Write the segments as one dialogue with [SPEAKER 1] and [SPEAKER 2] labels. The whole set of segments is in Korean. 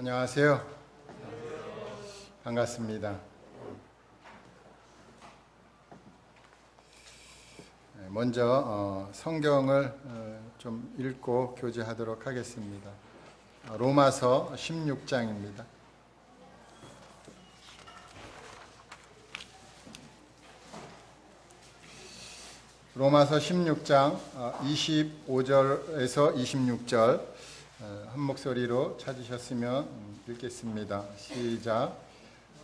[SPEAKER 1] 안녕하세요. 반갑습니다. 먼저 성경을 좀 읽고 교제하도록 하겠습니다. 로마서 16장입니다. 로마서 16장 25절에서 26절 한 목소리로 찾으셨으면 읽겠습니다. 시작.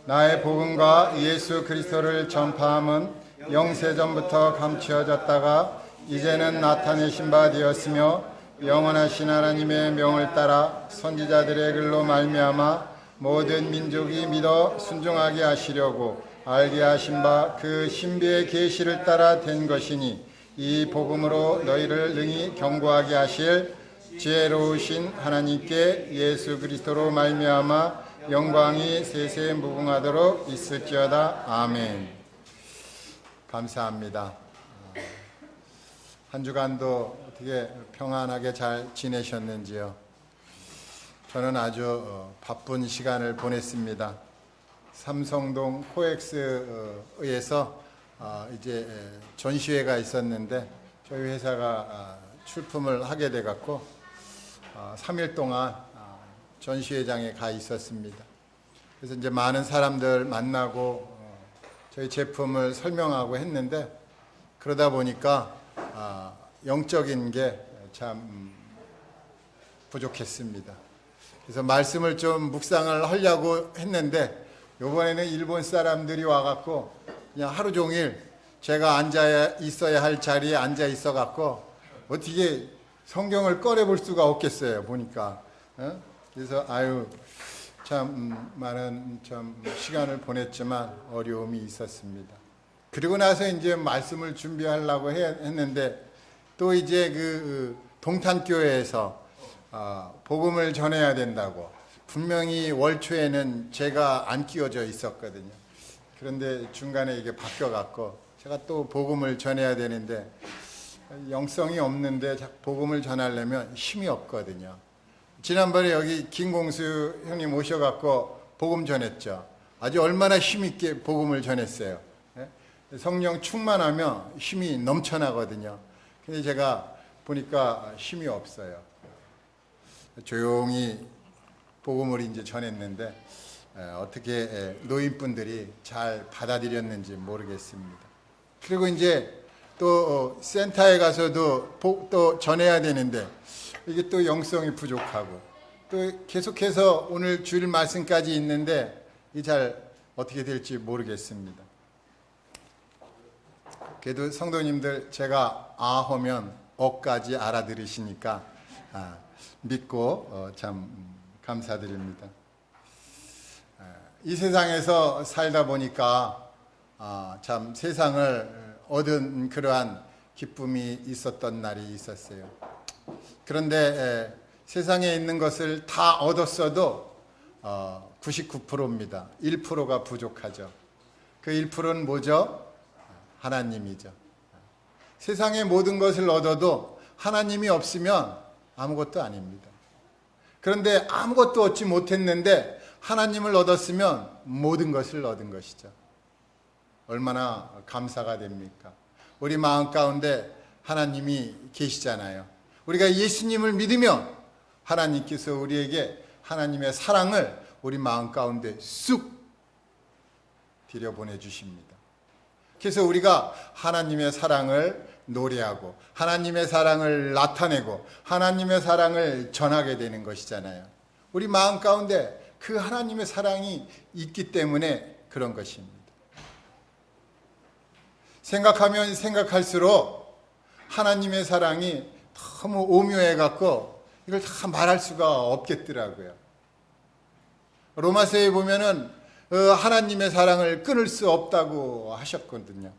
[SPEAKER 1] 나의 복음과 예수 그리스도를 전파함은 영세전부터 감추어졌다가 이제는 나타내신 바 되었으며 영원하신 하나님의 명을 따라 선지자들의 글로 말미암아 모든 민족이 믿어 순종하게 하시려고 알게 하신 바 그 신비의 계시를 따라 된 것이니 이 복음으로 너희를 능히 경고하게 하실 지혜로우신 하나님께 예수 그리스도로 말미암아 영광이 세세 무궁하도록 있을지어다. 아멘. 감사합니다. 한 주간도 어떻게 평안하게 잘 지내셨는지요? 저는 아주 바쁜 시간을 보냈습니다. 삼성동 코엑스에서 이제 전시회가 있었는데 저희 회사가 출품을 하게 돼 갖고 3일 동안 전시회장에 가 있었습니다. 그래서 이제 많은 사람들 만나고 저희 제품을 설명하고 했는데 그러다 보니까 영적인 게 참 부족했습니다. 그래서 말씀을 좀 묵상을 하려고 했는데 이번에는 일본 사람들이 와갖고 그냥 하루 종일 제가 앉아 있어야 할 자리에 앉아 있어갖고 어떻게 성경을 꺼내볼 수가 없겠어요. 보니까. 그래서 참 많은 참 시간을 보냈지만 어려움이 있었습니다. 그리고 나서 이제 말씀을 준비하려고 했는데 또 이제 그 동탄교회에서 복음을 전해야 된다고 분명히 월초에는 제가 안 끼워져 있었거든요. 그런데 중간에 이게 바뀌어갖고 제가 또 복음을 전해야 되는데 영성이 없는데 복음을 전하려면 힘이 없거든요. 지난번에 여기 김공수 형님 오셔갖고 복음 전했죠. 아주 얼마나 힘있게 복음을 전했어요. 성령 충만하면 힘이 넘쳐나거든요. 근데 제가 보니까 힘이 없어요. 조용히 복음을 이제 전했는데 어떻게 노인분들이 잘 받아들였는지 모르겠습니다. 그리고 이제 또 센터에 가서도 또 전해야 되는데 이게 또 영성이 부족하고 또 계속해서 오늘 주일 말씀까지 있는데 이게 잘 어떻게 될지 모르겠습니다. 그래도 성도님들 제가 하면 어까지 알아들으시니까 믿고 참 감사드립니다. 이 세상에서 살다 보니까 참 세상을 얻은 그러한 기쁨이 있었던 날이 있었어요. 그런데 세상에 있는 것을 다 얻었어도 99%입니다. 1%가 부족하죠. 그 1%는 뭐죠? 하나님이죠. 세상의 모든 것을 얻어도 하나님이 없으면 아무것도 아닙니다. 그런데 아무것도 얻지 못했는데 하나님을 얻었으면 모든 것을 얻은 것이죠. 얼마나 감사가 됩니까? 우리 마음 가운데 하나님이 계시잖아요. 우리가 예수님을 믿으면 하나님께서 우리에게 하나님의 사랑을 우리 마음 가운데 쑥 들여보내주십니다. 그래서 우리가 하나님의 사랑을 노래하고 하나님의 사랑을 나타내고 하나님의 사랑을 전하게 되는 것이잖아요. 우리 마음 가운데 그 하나님의 사랑이 있기 때문에 그런 것입니다. 생각하면 생각할수록 하나님의 사랑이 너무 오묘해갖고 이걸 다 말할 수가 없겠더라고요. 로마서에 보면은 하나님의 사랑을 끊을 수 없다고 하셨거든요.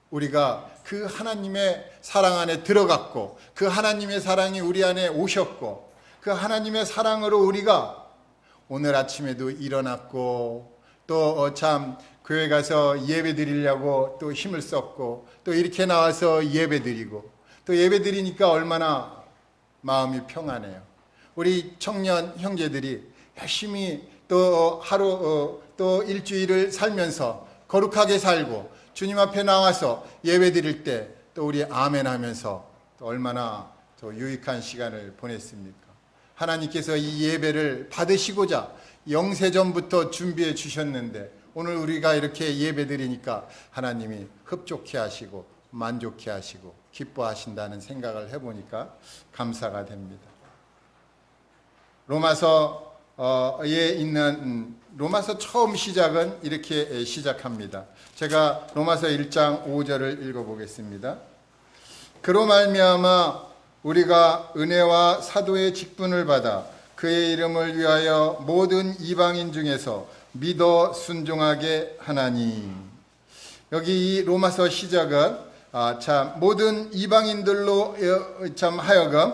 [SPEAKER 1] 우리가 그 하나님의 사랑 안에 들어갔고 그 하나님의 사랑이 우리 안에 오셨고 그 하나님의 사랑으로 우리가 오늘 아침에도 일어났고 또 참 교회 가서 예배 드리려고 또 힘을 썼고 또 이렇게 나와서 예배 드리고 또 예배 드리니까 얼마나 마음이 평안해요. 우리 청년 형제들이 열심히 또 하루 또 일주일을 살면서 거룩하게 살고 주님 앞에 나와서 예배 드릴 때 또 우리 아멘 하면서 또 얼마나 또 유익한 시간을 보냈습니까? 하나님께서 이 예배를 받으시고자 영세전부터 준비해 주셨는데 오늘 우리가 이렇게 예배 드리니까 하나님이 흡족해 하시고 만족해 하시고 기뻐하신다는 생각을 해보니까 감사가 됩니다. 로마서에 있는 로마서 처음 시작은 이렇게 시작합니다. 제가 로마서 1장 5절을 읽어보겠습니다. 그로 말미암아 우리가 은혜와 사도의 직분을 받아 그의 이름을 위하여 모든 이방인 중에서 믿어 순종하게 하나니. 여기 이 로마서 시작은 참 모든 이방인들로 참 하여금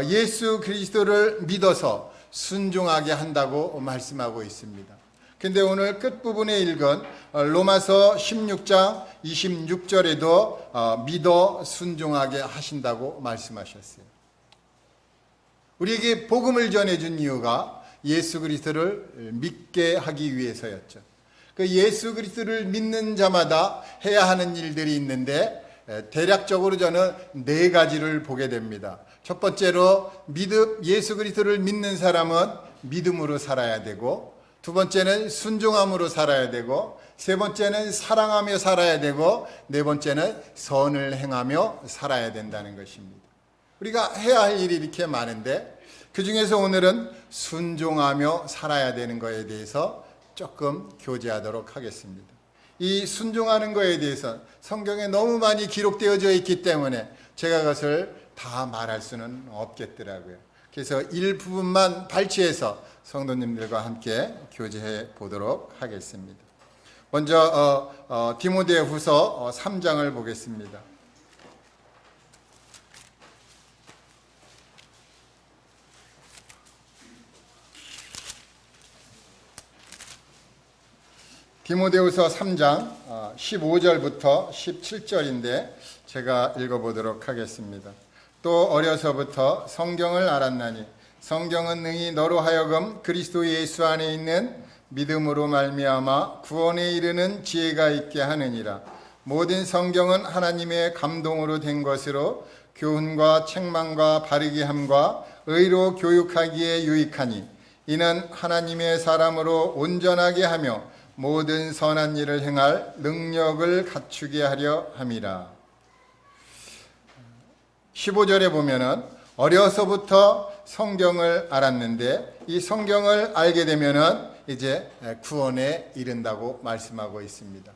[SPEAKER 1] 예수 그리스도를 믿어서 순종하게 한다고 말씀하고 있습니다. 근데 오늘 끝부분에 읽은 로마서 16장 26절에도 믿어 순종하게 하신다고 말씀하셨어요. 우리에게 복음을 전해준 이유가 예수 그리스도를 믿게 하기 위해서였죠. 그 예수 그리스도를 믿는 자마다 해야 하는 일들이 있는데 대략적으로 저는 4가지를 보게 됩니다. 첫 번째로 예수 그리스도를 믿는 사람은 믿음으로 살아야 되고, 두 번째는 순종함으로 살아야 되고, 세 번째는 사랑하며 살아야 되고, 네 번째는 선을 행하며 살아야 된다는 것입니다. 우리가 해야 할 일이 이렇게 많은데 그 중에서 오늘은 순종하며 살아야 되는 것에 대해서 조금 교제하도록 하겠습니다. 이 순종하는 것에 대해서 성경에 너무 많이 기록되어져 있기 때문에 제가 그것을 다 말할 수는 없겠더라고요. 그래서 일부분만 발췌해서 성도님들과 함께 교제해 보도록 하겠습니다. 먼저 디모데후서 3장을 보겠습니다. 디모데후서 3장 15절부터 17절인데 제가 읽어보도록 하겠습니다. 또 어려서부터 성경을 알았나니 성경은 능히 너로 하여금 그리스도 예수 안에 있는 믿음으로 말미암아 구원에 이르는 지혜가 있게 하느니라. 모든 성경은 하나님의 감동으로 된 것으로 교훈과 책망과 바르게 함과 의로 교육하기에 유익하니 이는 하나님의 사람으로 온전하게 하며 모든 선한 일을 행할 능력을 갖추게 하려 함이라. 15절에 보면은 어려서부터 성경을 알았는데 이 성경을 알게 되면은 이제 구원에 이른다고 말씀하고 있습니다.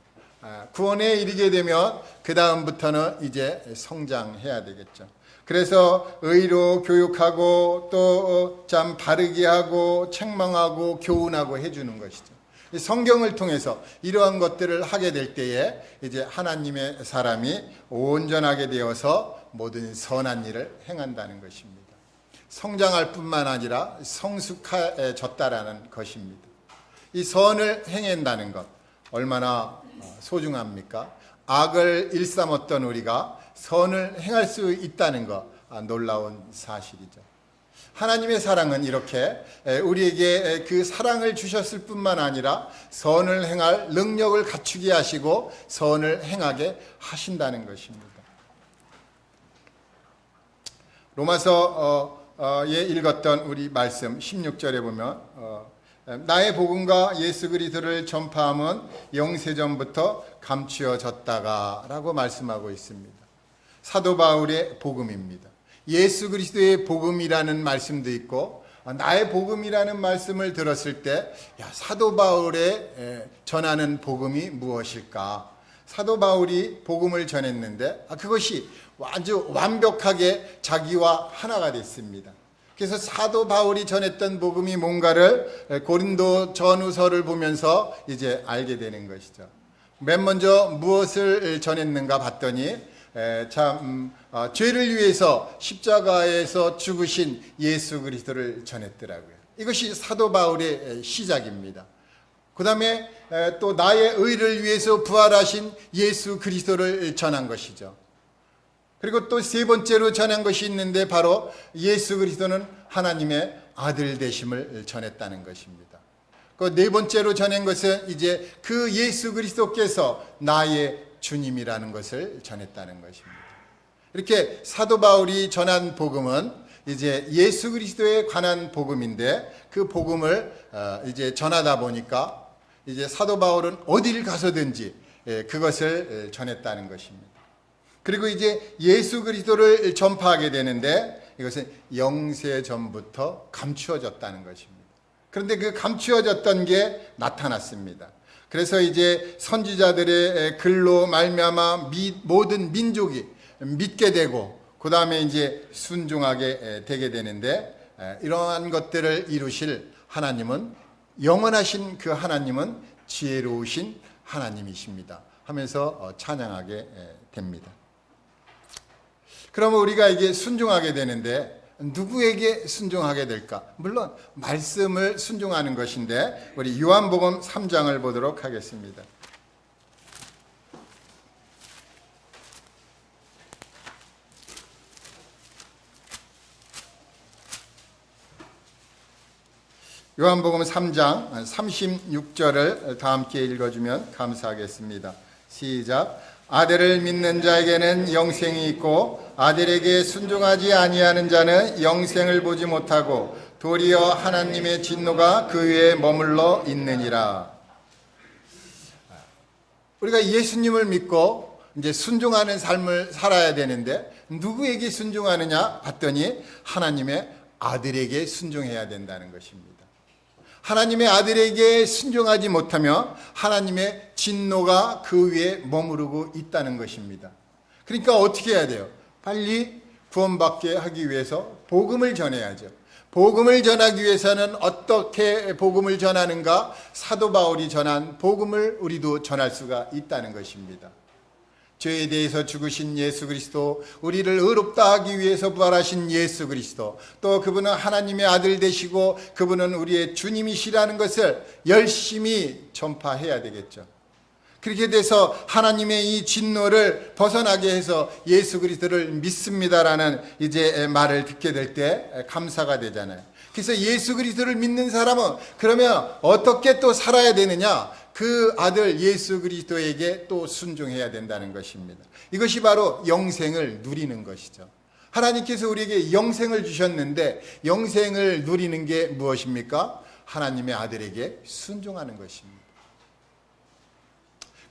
[SPEAKER 1] 구원에 이르게 되면 그 다음부터는 이제 성장해야 되겠죠. 그래서 의로 교육하고 또 참 바르게 하고 책망하고 교훈하고 해주는 것이죠. 성경을 통해서 이러한 것들을 하게 될 때에 이제 하나님의 사람이 온전하게 되어서 모든 선한 일을 행한다는 것입니다. 성장할 뿐만 아니라 성숙해졌다라는 것입니다. 이 선을 행한다는 것 얼마나 소중합니까? 악을 일삼았던 우리가 선을 행할 수 있다는 것 놀라운 사실이죠. 하나님의 사랑은 이렇게 우리에게 그 사랑을 주셨을 뿐만 아니라 선을 행할 능력을 갖추게 하시고 선을 행하게 하신다는 것입니다. 로마서에 읽었던 우리 말씀 16절에 보면 나의 복음과 예수 그리스도를 전파함은 영세전부터 감추어졌다가 라고 말씀하고 있습니다. 사도 바울의 복음입니다. 예수 그리스도의 복음이라는 말씀도 있고 나의 복음이라는 말씀을 들었을 때 사도 바울의 전하는 복음이 무엇일까? 사도 바울이 복음을 전했는데 그것이 아주 완벽하게 자기와 하나가 됐습니다. 그래서 사도 바울이 전했던 복음이 뭔가를 고린도 전후서를 보면서 이제 알게 되는 것이죠. 맨 먼저 무엇을 전했는가 봤더니 죄를 위해서 십자가에서 죽으신 예수 그리스도를 전했더라고요. 이것이 사도 바울의 시작입니다. 그 다음에 또 나의 의를 위해서 부활하신 예수 그리스도를 전한 것이죠. 그리고 또 세 번째로 전한 것이 있는데 바로 예수 그리스도는 하나님의 아들 되심을 전했다는 것입니다. 그 네 번째로 전한 것은 이제 그 예수 그리스도께서 나의 주님이라는 것을 전했다는 것입니다. 이렇게 사도 바울이 전한 복음은 이제 예수 그리스도에 관한 복음인데 그 복음을 이제 전하다 보니까 이제 사도 바울은 어디를 가서든지 그것을 전했다는 것입니다. 그리고 이제 예수 그리스도를 전파하게 되는데 이것은 영세 전부터 감추어졌다는 것입니다. 그런데 그 감추어졌던 게 나타났습니다. 그래서 이제 선지자들의 글로 말미암아 모든 민족이 믿게 되고 그 다음에 이제 순종하게 되게 되는데 이러한 것들을 이루실 하나님은 영원하신 그 하나님은 지혜로우신 하나님이십니다 하면서 찬양하게 됩니다. 그러면 우리가 이게 순종하게 되는데 누구에게 순종하게 될까? 물론 말씀을 순종하는 것인데 우리 요한복음 3장을 보도록 하겠습니다. 요한복음 3장 36절을 다 함께 읽어주면 감사하겠습니다. 시작. 아들을 믿는 자에게는 영생이 있고 아들에게 순종하지 아니하는 자는 영생을 보지 못하고 도리어 하나님의 진노가 그 위에 머물러 있느니라. 우리가 예수님을 믿고 이제 순종하는 삶을 살아야 되는데 누구에게 순종하느냐 봤더니 하나님의 아들에게 순종해야 된다는 것입니다. 하나님의 아들에게 순종하지 못하면 하나님의 진노가 그 위에 머무르고 있다는 것입니다. 그러니까 어떻게 해야 돼요? 빨리 구원받게 하기 위해서 복음을 전해야죠. 복음을 전하기 위해서는 어떻게 복음을 전하는가? 사도 바울이 전한 복음을 우리도 전할 수가 있다는 것입니다. 죄에 대해서 죽으신 예수 그리스도, 우리를 의롭다 하기 위해서 부활하신 예수 그리스도, 또 그분은 하나님의 아들 되시고 그분은 우리의 주님이시라는 것을 열심히 전파해야 되겠죠. 그렇게 돼서 하나님의 이 진노를 벗어나게 해서 예수 그리스도를 믿습니다라는 이제 말을 듣게 될 때 감사가 되잖아요. 그래서 예수 그리스도를 믿는 사람은 그러면 어떻게 또 살아야 되느냐? 그 아들 예수 그리스도에게 또 순종해야 된다는 것입니다. 이것이 바로 영생을 누리는 것이죠. 하나님께서 우리에게 영생을 주셨는데 영생을 누리는 게 무엇입니까? 하나님의 아들에게 순종하는 것입니다.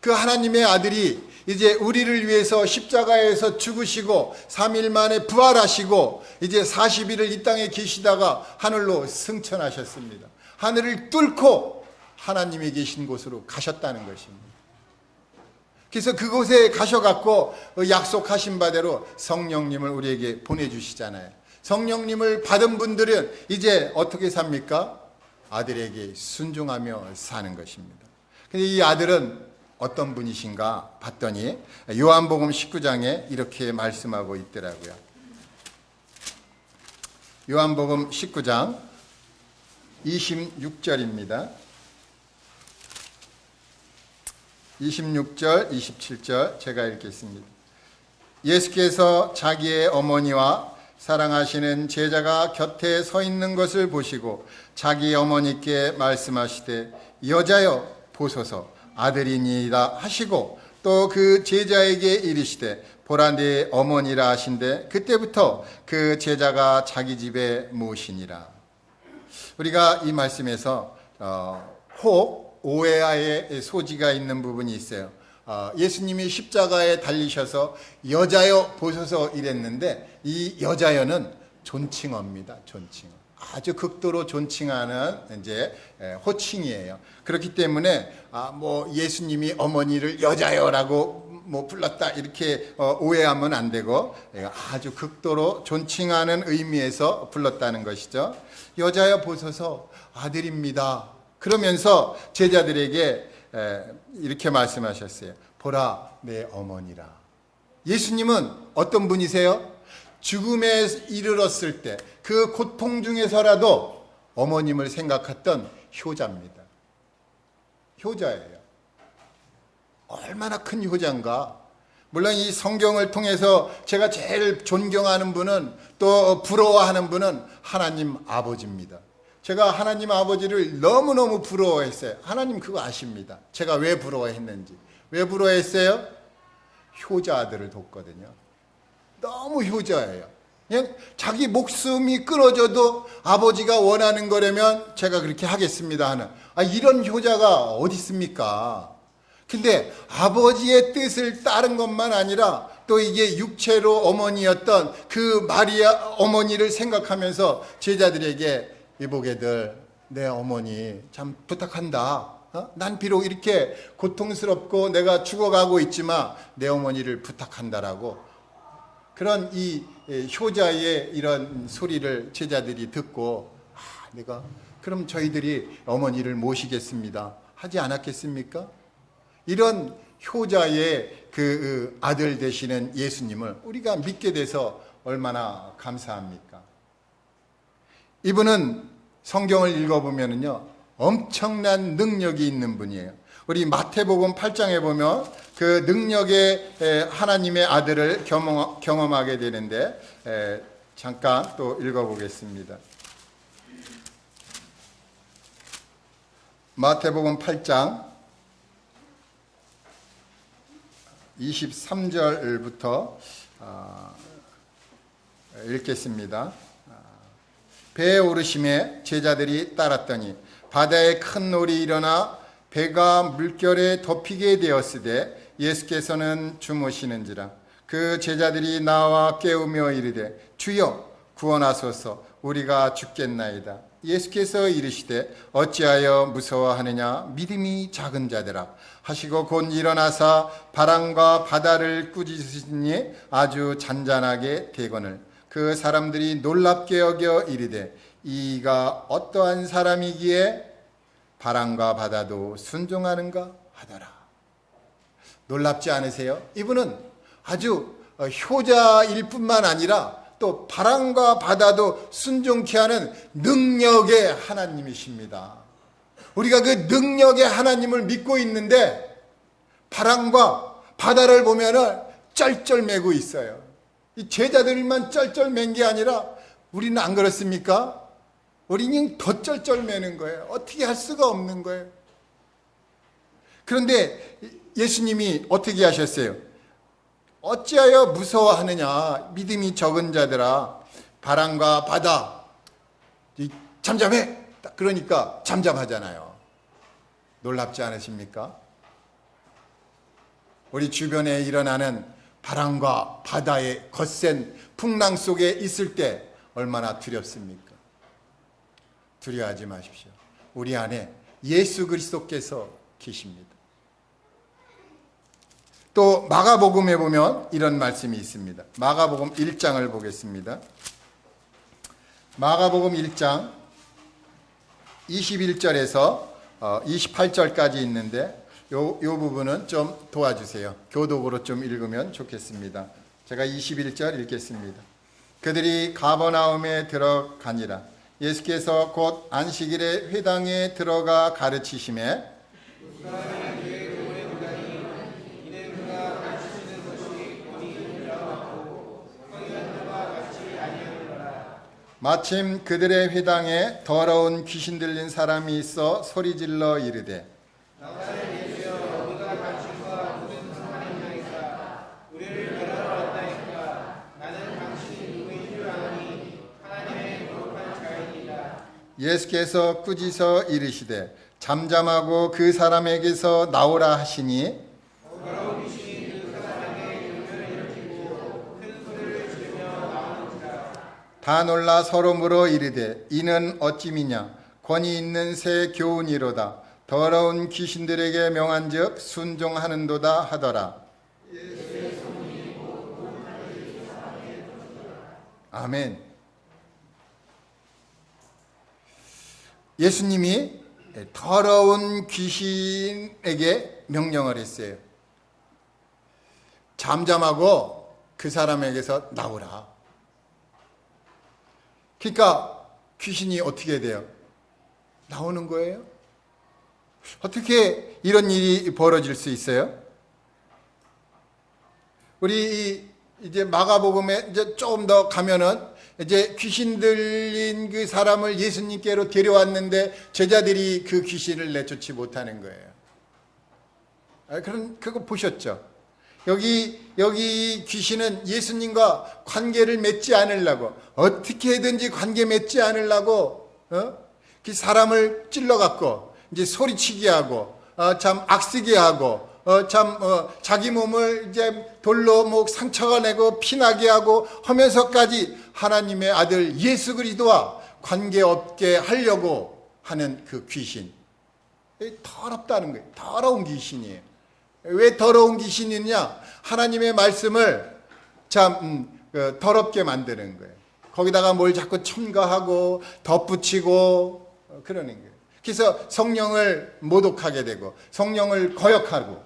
[SPEAKER 1] 그 하나님의 아들이 이제 우리를 위해서 십자가에서 죽으시고 3일 만에 부활하시고 이제 40일을 이 땅에 계시다가 하늘로 승천하셨습니다. 하늘을 뚫고 하나님이 계신 곳으로 가셨다는 것입니다. 그래서 그곳에 가셔갖고 약속하신 바대로 성령님을 우리에게 보내주시잖아요. 성령님을 받은 분들은 이제 어떻게 삽니까? 아들에게 순종하며 사는 것입니다. 근데 이 아들은 어떤 분이신가 봤더니 요한복음 19장에 이렇게 말씀하고 있더라고요. 요한복음 19장 26절입니다. 26절, 27절 제가 읽겠습니다. 예수께서 자기의 어머니와 사랑하시는 제자가 곁에 서 있는 것을 보시고 자기 어머니께 말씀하시되 여자여 보소서 아들이니이다 하시고 또 그 제자에게 이르시되 보라 네 어머니라 하신대 그때부터 그 제자가 자기 집에 모시니라. 우리가 이 말씀에서 혹 오해의 소지가 있는 부분이 있어요. 예수님이 십자가에 달리셔서 여자여 보소서 이랬는데 이 여자여는 존칭어입니다. 존칭어. 아주 극도로 존칭하는 이제 호칭이에요. 그렇기 때문에 뭐 예수님이 어머니를 여자여라고 뭐 불렀다 이렇게 오해하면 안 되고 아주 극도로 존칭하는 의미에서 불렀다는 것이죠. 여자여 보소서 아들입니다. 그러면서 제자들에게 이렇게 말씀하셨어요. 보라 내 어머니라. 예수님은 어떤 분이세요? 죽음에 이르렀을 때 그 고통 중에서라도 어머님을 생각했던 효자입니다. 효자예요. 얼마나 큰 효자인가. 물론 이 성경을 통해서 제가 제일 존경하는 분은, 또 부러워하는 분은 하나님 아버지입니다. 제가 하나님 아버지를 너무너무 부러워했어요. 하나님 그거 아십니다. 제가 왜 부러워했는지. 왜 부러워했어요? 효자 아들을 뒀거든요. 너무 효자예요. 그냥 자기 목숨이 끊어져도 아버지가 원하는 거라면 제가 그렇게 하겠습니다 하는, 이런 효자가 어디 있습니까? 근데 아버지의 뜻을 따른 것만 아니라 또 이게 육체로 어머니였던 그 마리아 어머니를 생각하면서 제자들에게, 이보게들 내 어머니 참 부탁한다. 난 비록 이렇게 고통스럽고 내가 죽어가고 있지만 내 어머니를 부탁한다라고, 그런 이 효자의 이런 소리를 제자들이 듣고, 내가 그럼 저희들이 어머니를 모시겠습니다 하지 않았겠습니까? 이런 효자의 그 아들 되시는 예수님을 우리가 믿게 돼서 얼마나 감사합니까? 이분은 성경을 읽어보면요, 엄청난 능력이 있는 분이에요. 우리 마태복음 8장에 보면 그 능력의 하나님의 아들을 경험하게 되는데, 잠깐 또 읽어보겠습니다. 마태복음 8장 23절부터 읽겠습니다. 배에 오르심에 제자들이 따랐더니 바다에 큰 놀이 일어나 배가 물결에 덮이게 되었으되 예수께서는 주무시는지라. 그 제자들이 나와 깨우며 이르되 주여 구원하소서, 우리가 죽겠나이다. 예수께서 이르시되 어찌하여 무서워하느냐, 믿음이 작은 자들아 하시고 곧 일어나사 바람과 바다를 꾸짖으시니 아주 잔잔하게 되거늘 그 사람들이 놀랍게 여겨 이르되 이가 어떠한 사람이기에 바람과 바다도 순종하는가 하더라. 놀랍지 않으세요? 이분은 아주 효자일 뿐만 아니라 또 바람과 바다도 순종케 하는 능력의 하나님이십니다. 우리가 그 능력의 하나님을 믿고 있는데 바람과 바다를 보면은 쩔쩔매고 있어요. 이 제자들만 쩔쩔맨 게 아니라 우리는 안 그렇습니까? 우리는 더 쩔쩔매는 거예요. 어떻게 할 수가 없는 거예요. 그런데 예수님이 어떻게 하셨어요? 어찌하여 무서워하느냐, 믿음이 적은 자들아, 바람과 바다 잠잠해. 그러니까 잠잠하잖아요. 놀랍지 않으십니까? 우리 주변에 일어나는 바람과 바다의 거센 풍랑 속에 있을 때 얼마나 두렵습니까? 두려워하지 마십시오. 우리 안에 예수 그리스도께서 계십니다. 또 마가복음에 보면 이런 말씀이 있습니다. 마가복음 1장을 보겠습니다. 마가복음 1장 21절에서 28절까지 있는데 요 부분은 좀 도와주세요. 교독으로 좀 읽으면 좋겠습니다. 제가 21절 읽겠습니다. 그들이 가버나움에 들어가니라. 예수께서 곧 안식일에 회당에 들어가 가르치심에 마침 그들의 회당에 더러운 귀신 들린 사람이 있어 소리질러 이르되 예수께서 꾸짖어 이르시되 잠잠하고 그 사람에게서 나오라 하시니 다 놀라 서로 물어 이르되 이는 어찌미냐, 권위 있는 새 교훈이로다. 더러운 귀신들에게 명한즉 순종하는도다 하더라. 아멘. 예수님이 더러운 귀신에게 명령을 했어요. 잠잠하고 그 사람에게서 나오라. 그러니까 귀신이 어떻게 돼요? 나오는 거예요? 어떻게 이런 일이 벌어질 수 있어요? 이제 마가복음에 이제 조금 더 가면은 이제 귀신 들린 그 사람을 예수님께로 데려왔는데 제자들이 그 귀신을 내쫓지 못하는 거예요. 그거 보셨죠? 여기 귀신은 예수님과 관계를 맺지 않으려고, 어떻게든지 관계 맺지 않으려고, 그 사람을 찔러갖고, 이제 소리치게 하고, 참 악쓰게 하고, 자기 몸을 이제 돌로 상처가 내고 피나게 하고 하면서까지 하나님의 아들 예수 그리스도와 관계 없게 하려고 하는 그 귀신. 더럽다는 거예요. 더러운 귀신이에요. 왜 더러운 귀신이냐? 하나님의 말씀을 더럽게 만드는 거예요. 거기다가 뭘 자꾸 첨가하고 덧붙이고 그러는 거예요. 그래서 성령을 모독하게 되고 성령을 거역하고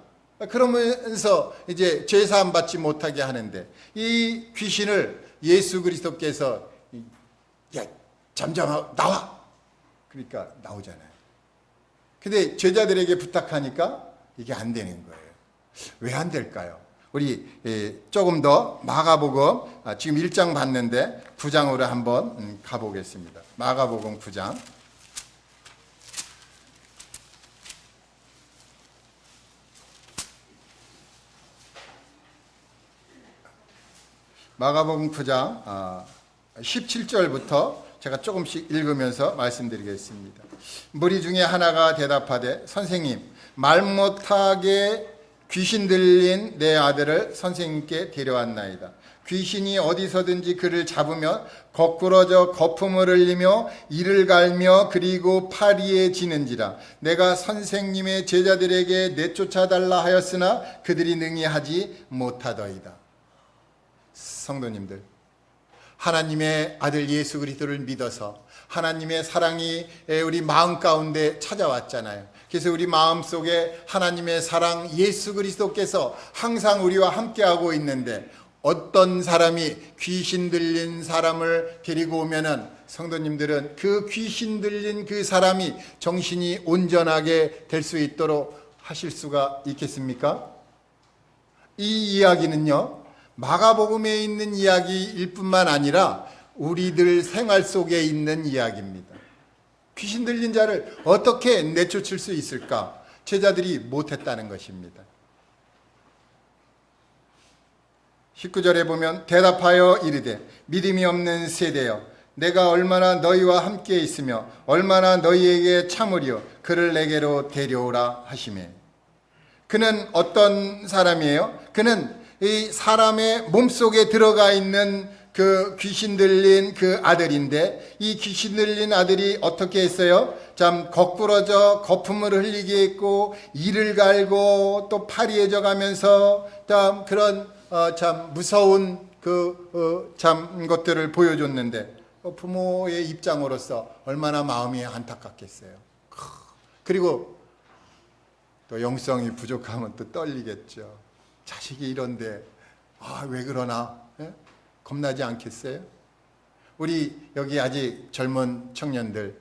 [SPEAKER 1] 그러면서 이제 죄사함 받지 못하게 하는데, 이 귀신을 예수 그리스도께서 야 잠잠하고 나와, 그러니까 나오잖아요. 근데 제자들에게 부탁하니까 이게 안 되는 거예요. 왜 안 될까요? 우리 조금 더 마가복음, 지금 1장 봤는데 9장으로 한번 가보겠습니다. 마가복음 9장. 마가복음 9장 17절부터 제가 조금씩 읽으면서 말씀드리겠습니다. 무리 중에 하나가 대답하되, 선생님, 말 못하게 귀신 들린 내 아들을 선생님께 데려왔나이다. 귀신이 어디서든지 그를 잡으면 거꾸러져 거품을 흘리며 이를 갈며 그리고 파리에 지는지라. 내가 선생님의 제자들에게 내쫓아달라 하였으나 그들이 능히 하지 못하더이다. 성도님들, 하나님의 아들 예수 그리스도를 믿어서 하나님의 사랑이 우리 마음 가운데 찾아왔잖아요. 그래서 우리 마음속에 하나님의 사랑 예수 그리스도께서 항상 우리와 함께하고 있는데, 어떤 사람이 귀신 들린 사람을 데리고 오면은 성도님들은 그 귀신 들린 그 사람이 정신이 온전하게 될 수 있도록 하실 수가 있겠습니까? 이 이야기는요, 마가복음에 있는 이야기일 뿐만 아니라 우리들 생활 속에 있는 이야기입니다. 귀신 들린 자를 어떻게 내쫓을 수 있을까? 제자들이 못했다는 것입니다. 19절에 보면 대답하여 이르되, 믿음이 없는 세대여, 내가 얼마나 너희와 함께 있으며 얼마나 너희에게 참으리요, 그를 내게로 데려오라 하시매. 그는 어떤 사람이에요? 그는 이 사람의 몸속에 들어가 있는 그 귀신 들린 그 아들인데, 이 귀신 들린 아들이 어떻게 했어요? 참 거꾸러져 거품을 흘리게 했고 이를 갈고 또 파리해져 가면서 참 그런 참 무서운 참 것들을 보여줬는데, 부모의 입장으로서 얼마나 마음이 안타깝겠어요. 그리고 또 영성이 부족하면 또 떨리겠죠. 자식이 이런데 왜 그러나? 겁나지 않겠어요? 우리 여기 아직 젊은 청년들,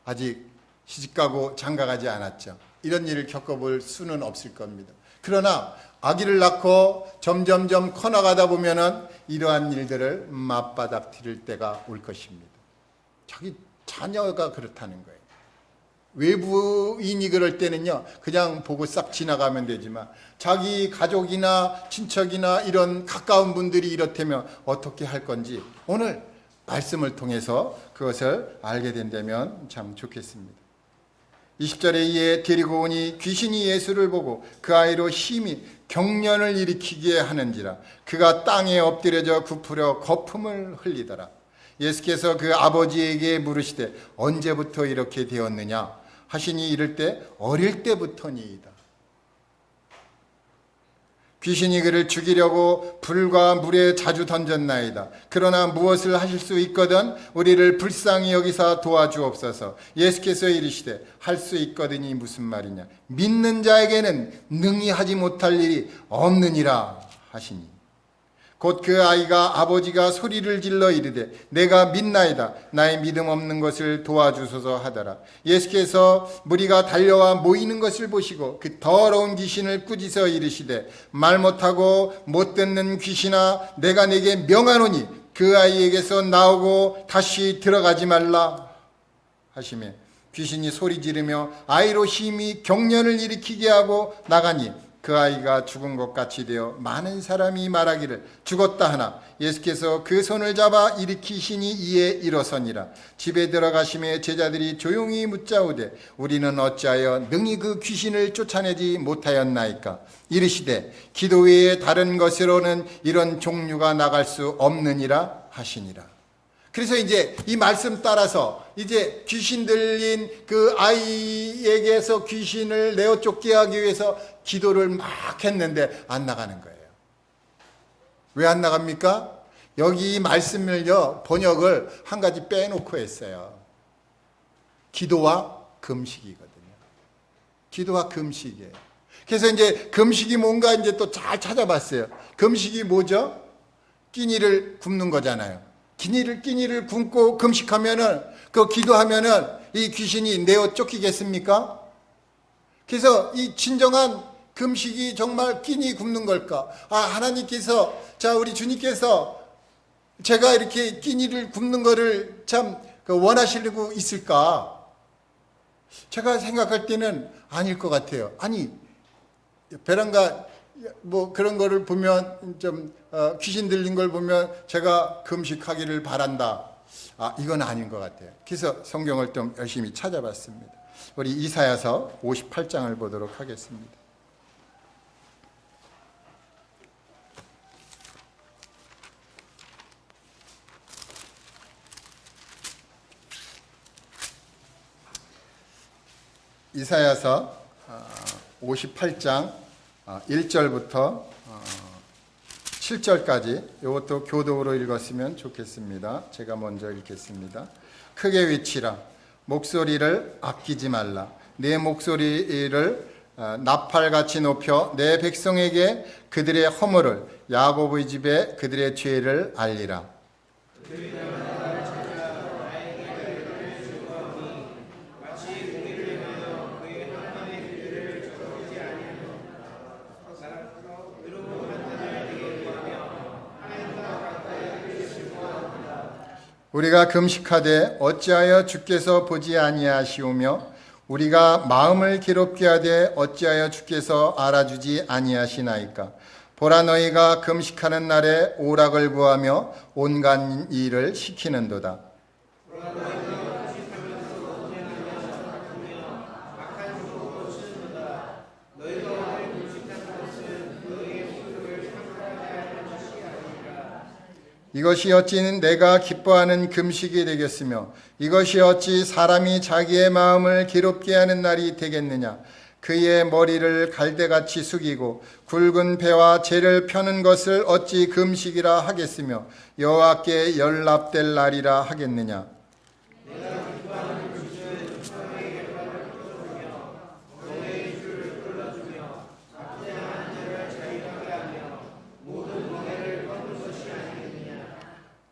[SPEAKER 1] 아직 시집가고 장가가지 않았죠. 이런 일을 겪어볼 수는 없을 겁니다. 그러나 아기를 낳고 점점점 커나가다 보면은 이러한 일들을 맞바닥뜨릴 때가 올 것입니다. 자기 자녀가 그렇다는 거예요. 외부인이 그럴 때는요, 그냥 보고 싹 지나가면 되지만 자기 가족이나 친척이나 이런 가까운 분들이 이렇다면 어떻게 할 건지 오늘 말씀을 통해서 그것을 알게 된다면 참 좋겠습니다. 20절에 이에 데리고 오니 귀신이 예수를 보고 그 아이로 심히 경련을 일으키게 하는지라. 그가 땅에 엎드려져 굽으려 거품을 흘리더라. 예수께서 그 아버지에게 물으시되 언제부터 이렇게 되었느냐 하시니 이를 때 어릴 때부터니이다. 귀신이 그를 죽이려고 불과 물에 자주 던졌나이다. 그러나 무엇을 하실 수 있거든 우리를 불쌍히 여기사 도와주옵소서. 예수께서 이르시되 할 수 있거든이 무슨 말이냐. 믿는 자에게는 능히 하지 못할 일이 없느니라 하시니. 곧 그 아이가 아버지가 소리를 질러 이르되 내가 믿나이다. 나의 믿음 없는 것을 도와주소서 하더라. 예수께서 무리가 달려와 모이는 것을 보시고 그 더러운 귀신을 꾸짖어 이르시되 말 못하고 못 듣는 귀신아 내가 내게 명하노니 그 아이에게서 나오고 다시 들어가지 말라 하시며 귀신이 소리 지르며 아이로 힘이 경련을 일으키게 하고 나가니 그 아이가 죽은 것 같이 되어 많은 사람이 말하기를 죽었다 하나 예수께서 그 손을 잡아 일으키시니 이에 일어서니라. 집에 들어가심에 제자들이 조용히 묻자오되 우리는 어찌하여 능히 그 귀신을 쫓아내지 못하였나이까. 이르시되 기도 외에 다른 것으로는 이런 종류가 나갈 수 없느니라 하시니라. 그래서 이제 이 말씀 따라서 이제 귀신 들린 그 아이에게서 귀신을 내어 쫓게 하기 위해서 기도를 막 했는데 안 나가는 거예요. 왜 안 나갑니까? 여기 이 말씀을요, 번역을 한 가지 빼놓고 했어요. 기도와 금식이거든요. 기도와 금식이에요. 그래서 이제 금식이 뭔가 이제 또 잘 찾아봤어요. 금식이 뭐죠? 끼니를 굶는 거잖아요. 끼니를 굶고 금식하면은, 그 기도하면은 이 귀신이 내어 쫓기겠습니까? 그래서 이 진정한 금식이 정말 끼니 굶는 걸까? 하나님께서, 우리 주님께서 제가 이렇게 끼니를 굶는 거를 참 원하시려고 있을까? 제가 생각할 때는 아닐 것 같아요. 아니, 베란가 뭐 그런 거를 보면 좀 귀신 들린 걸 보면 제가 금식하기를 바란다. 이건 아닌 것 같아요. 그래서 성경을 좀 열심히 찾아봤습니다. 우리 이사야서 58장을 보도록 하겠습니다. 이사야서 58장 1절부터 7절까지 이것도 교독으로 읽었으면 좋겠습니다. 제가 먼저 읽겠습니다. 크게 외치라. 목소리를 아끼지 말라. 내 목소리를 나팔같이 높여 내 백성에게 그들의 허물을 야곱의 집에 그들의 죄를 알리라. 우리가 금식하되 어찌하여 주께서 보지 아니하시오며 우리가 마음을 괴롭게 하되 어찌하여 주께서 알아주지 아니하시나이까. 보라 너희가 금식하는 날에 오락을 구하며 온갖 일을 시키는도다. 이것이 어찌 내가 기뻐하는 금식이 되겠으며 이것이 어찌 사람이 자기의 마음을 괴롭게 하는 날이 되겠느냐. 그의 머리를 갈대같이 숙이고 굵은 배와 재를 펴는 것을 어찌 금식이라 하겠으며 여호와께 연락될 날이라 하겠느냐.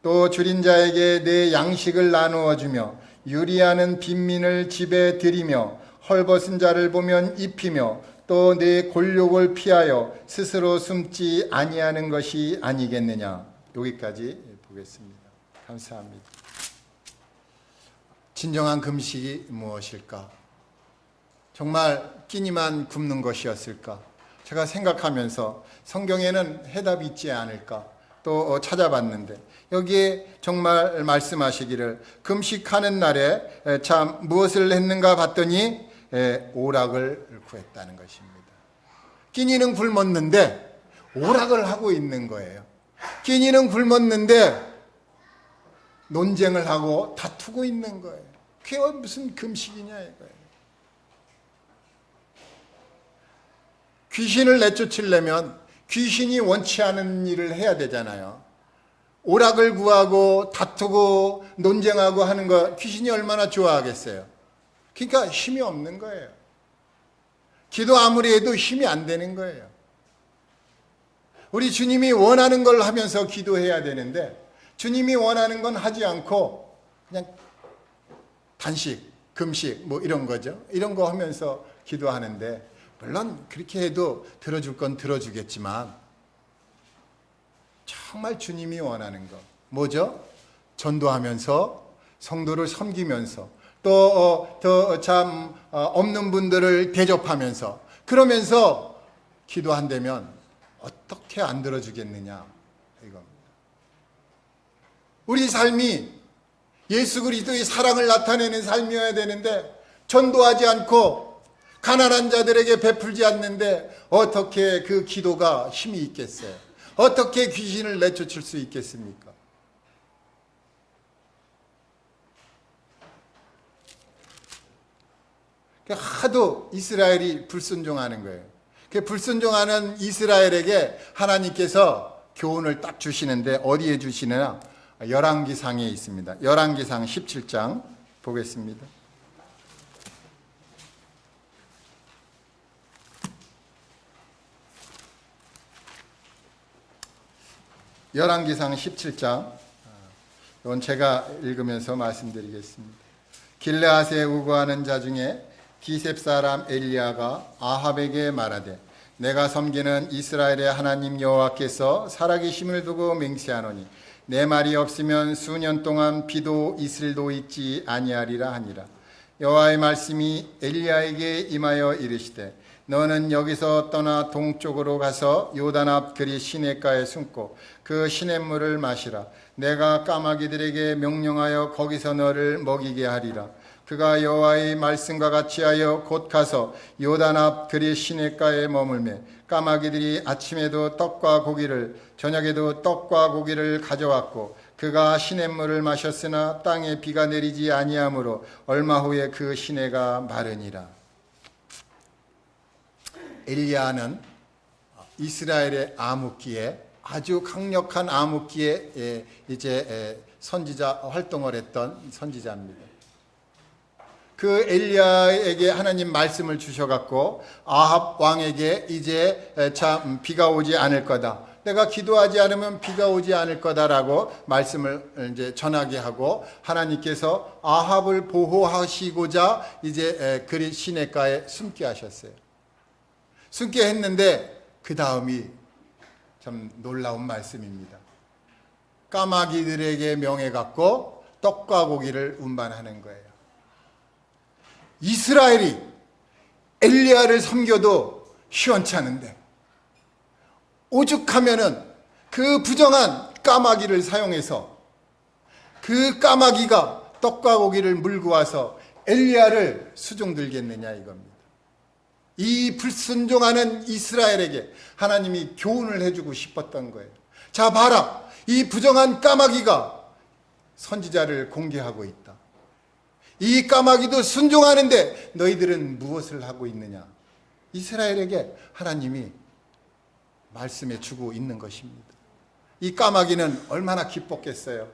[SPEAKER 1] 또 줄인 자에게 내 양식을 나누어 주며 유리하는 빈민을 집에 들이며 헐벗은 자를 보면 입히며 또 내 골욕을 피하여 스스로 숨지 아니하는 것이 아니겠느냐. 여기까지 보겠습니다. 감사합니다. 진정한 금식이 무엇일까? 정말 끼니만 굶는 것이었을까? 제가 생각하면서 성경에는 해답이 있지 않을까? 또 찾아봤는데 여기에 정말 말씀하시기를 금식하는 날에 참 무엇을 했는가 봤더니 오락을 구했다는 것입니다. 끼니는 굶었는데 오락을 하고 있는 거예요. 끼니는 굶었는데 논쟁을 하고 다투고 있는 거예요. 그게 무슨 금식이냐 이거예요. 귀신을 내쫓으려면 귀신이 원치 않은 일을 해야 되잖아요. 오락을 구하고 다투고 논쟁하고 하는 거 귀신이 얼마나 좋아하겠어요. 그러니까 힘이 없는 거예요. 기도 아무리 해도 힘이 안 되는 거예요. 우리 주님이 원하는 걸 하면서 기도해야 되는데 주님이 원하는 건 하지 않고 그냥 단식, 금식 뭐 이런 거죠. 이런 거 하면서 기도하는데 물론 그렇게 해도 들어줄 건 들어주겠지만 정말 주님이 원하는 거 뭐죠? 전도하면서 성도를 섬기면서 또 참 없는 분들을 대접하면서 그러면서 기도한다면 어떻게 안 들어주겠느냐 이겁니다. 우리 삶이 예수 그리스도의 사랑을 나타내는 삶이어야 되는데 전도하지 않고 가난한 자들에게 베풀지 않는데 어떻게 그 기도가 힘이 있겠어요? 어떻게 귀신을 내쫓을 수 있겠습니까? 하도 이스라엘이 불순종하는 거예요. 그 불순종하는 이스라엘에게 하나님께서 교훈을 딱 주시는데 어디에 주시느냐? 열왕기상에 있습니다. 열왕기상 17장 보겠습니다. 열왕기상 17장 이건 제가 읽으면서 말씀드리겠습니다. 길르앗에 우거하는 자 중에 기셉 사람 엘리야가 아합에게 말하되 내가 섬기는 이스라엘의 하나님 여호와께서 살아계심을 두고 맹세하노니 내 말이 없으면 수년 동안 비도 이슬도 있지 아니하리라 하니라. 여호와의 말씀이 엘리야에게 임하여 이르시되 너는 여기서 떠나 동쪽으로 가서 요단 앞 그리 시냇가에 숨고 그 시냇물을 마시라. 내가 까마귀들에게 명령하여 거기서 너를 먹이게 하리라. 그가 여호와의 말씀과 같이 하여 곧 가서 요단 앞 그리 시냇가에 머물매 까마귀들이 아침에도 떡과 고기를 저녁에도 떡과 고기를 가져왔고 그가 시냇물을 마셨으나 땅에 비가 내리지 아니하므로 얼마 후에 그 시내가 마르니라. 엘리야는 이스라엘의 암흑기에 아주 강력한 암흑기에 이제 선지자 활동을 했던 선지자입니다. 그 엘리야에게 하나님 말씀을 주셔갖고 아합 왕에게 이제 참 비가 오지 않을 거다. 내가 기도하지 않으면 비가 오지 않을 거다라고 말씀을 이제 전하게 하고 하나님께서 아합을 보호하시고자 이제 그리 시냇가에 숨게 하셨어요. 숨게 했는데 그 다음이 참 놀라운 말씀입니다. 까마귀들에게 명해갖고 떡과 고기를 운반하는 거예요. 이스라엘이 엘리야를 섬겨도 시원찮은데 오죽하면은 그 부정한 까마귀를 사용해서 그 까마귀가 떡과 고기를 물고 와서 엘리야를 수종들겠느냐 이겁니다. 이 불순종하는 이스라엘에게 하나님이 교훈을 해주고 싶었던 거예요. 자 봐라, 이 부정한 까마귀가 선지자를 공개하고 있다. 이 까마귀도 순종하는데 너희들은 무엇을 하고 있느냐. 이스라엘에게 하나님이 말씀해 주고 있는 것입니다. 이 까마귀는 얼마나 기뻤겠어요.